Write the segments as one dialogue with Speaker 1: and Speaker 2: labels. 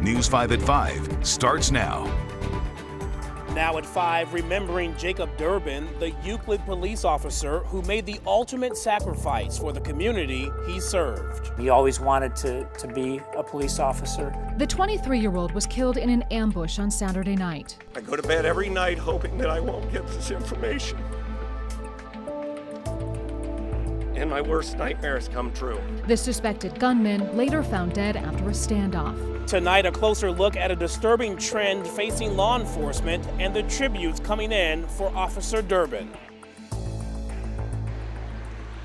Speaker 1: News 5 at 5 starts now.
Speaker 2: Now at 5, remembering Jacob Derbin, the Euclid police officer who made the ultimate sacrifice for the community he served.
Speaker 3: He always wanted to be a police officer.
Speaker 4: The 23-year-old was killed in an ambush on Saturday night.
Speaker 5: I go to bed every night hoping that I won't get this information. And my worst nightmares come true.
Speaker 4: The suspected gunman later found dead after a standoff.
Speaker 2: Tonight, a closer look at a disturbing trend facing law enforcement and the tributes coming in for Officer Derbin.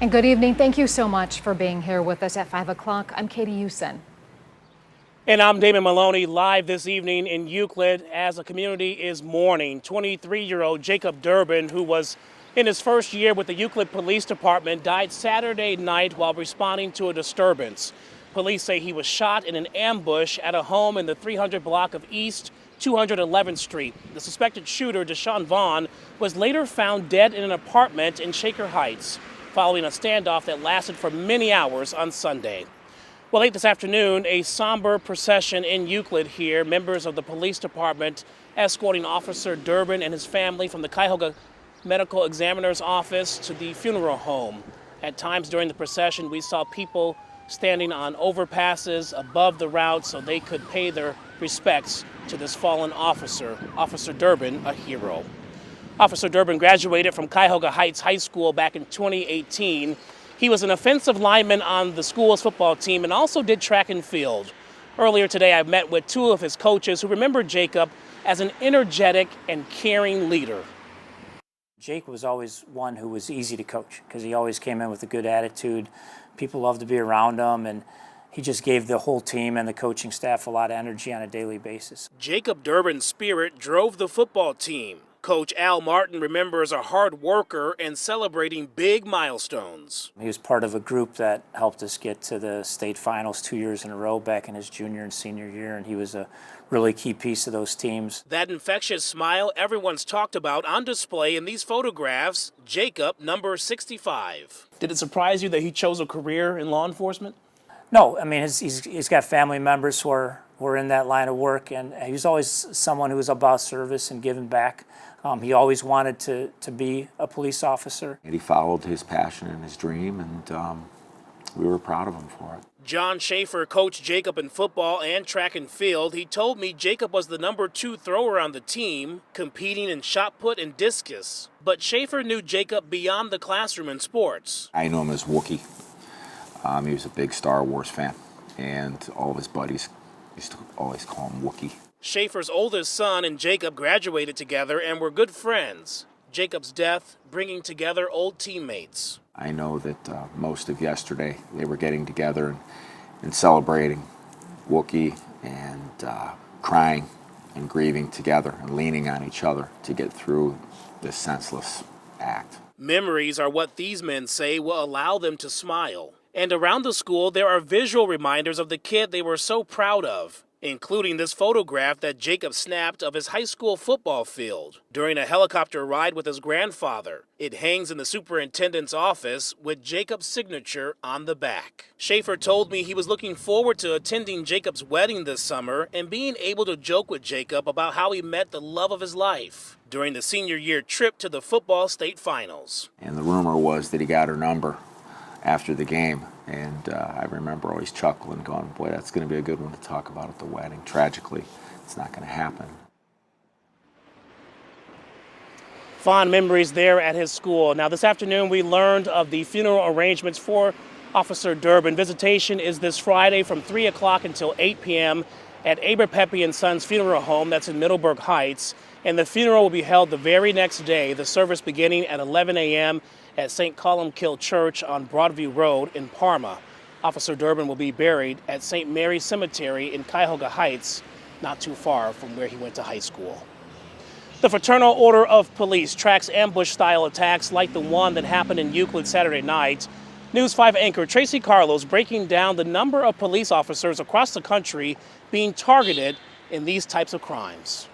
Speaker 4: And good evening. Thank you so much for being here with us at 5 o'clock. I'm Katie Usen.
Speaker 2: And I'm Damon Maloney, live this evening in Euclid as the community is mourning 23-year-old Jacob Derbin, who was in his first year with the Euclid Police Department, died Saturday night while responding to a disturbance. Police say he was shot in an ambush at a home in the 300 block of East 211th Street. The suspected shooter, Deshaun Vaughn, was later found dead in an apartment in Shaker Heights following a standoff that lasted for many hours on Sunday. Well, late this afternoon, a somber procession in Euclid here, members of the police department escorting Officer Derbin and his family from the Cuyahoga Medical Examiner's office to the funeral home. At times during the procession, we saw people standing on overpasses above the route so they could pay their respects to this fallen officer, Officer Derbin, a hero. Officer Derbin graduated from Cuyahoga Heights High School back in 2018. He was an offensive lineman on the school's football team and also did track and field. Earlier today, I met with two of his coaches who remember Jacob as an energetic and caring leader.
Speaker 3: Jake was always one who was easy to coach because he always came in with a good attitude. People loved to be around him, and he just gave the whole team and the coaching staff a lot of energy on a daily basis.
Speaker 2: Jacob Derbin's spirit drove the football team. Coach Al Martin remembers a hard worker and celebrating big milestones.
Speaker 3: He was part of a group that helped us get to the state finals 2 years in a row back in his junior and senior year, and he was a really key piece of those teams.
Speaker 2: That infectious smile everyone's talked about on display in these photographs, Jacob, number 65. Did it surprise you that he chose a career in law enforcement?
Speaker 3: No, I mean, he's got family members who are in that line of work, and he was always someone who was about service and giving back. He always wanted to be a police officer.
Speaker 6: And he followed his passion and his dream, and we were proud of him for it.
Speaker 2: John Schaefer coached Jacob in football and track and field. He told me Jacob was the number 2 thrower on the team, competing in shot put and discus. But Schaefer knew Jacob beyond the classroom in sports.
Speaker 6: I knew him as Wookiee. He was a big Star Wars fan, and all of his buddies used to always call him Wookiee.
Speaker 2: Schaefer's oldest son and Jacob graduated together and were good friends. Jacob's death bringing together old teammates.
Speaker 6: I know that most of yesterday they were getting together and celebrating Wookiee and crying and grieving together and leaning on each other to get through this senseless act.
Speaker 2: Memories are what these men say will allow them to smile. And around the school, there are visual reminders of the kid they were so proud of, including this photograph that Jacob snapped of his high school football field during a helicopter ride with his grandfather. It hangs in the superintendent's office with Jacob's signature on the back. Schaefer told me he was looking forward to attending Jacob's wedding this summer and being able to joke with Jacob about how he met the love of his life during the senior year trip to the football state finals.
Speaker 6: And the rumor was that he got her number after the game, and I remember always chuckling, going, boy, that's going to be a good one to talk about at the wedding. Tragically, it's not going to happen.
Speaker 2: Fond memories there at his school. Now, this afternoon, we learned of the funeral arrangements for Officer Derbin. Visitation is this Friday from 3 o'clock until 8 p.m. at Aber Pepe and Sons Funeral Home, that's in Middleburg Heights. And the funeral will be held the very next day, the service beginning at 11 a.m. at St. Columkill Church on Broadview Road in Parma. Officer Derbin will be buried at St. Mary's Cemetery in Cuyahoga Heights, not too far from where he went to high school. The Fraternal Order of Police tracks ambush-style attacks like the one that happened in Euclid Saturday night. News 5 anchor Tracy Carlos breaking down the number of police officers across the country being targeted in these types of crimes.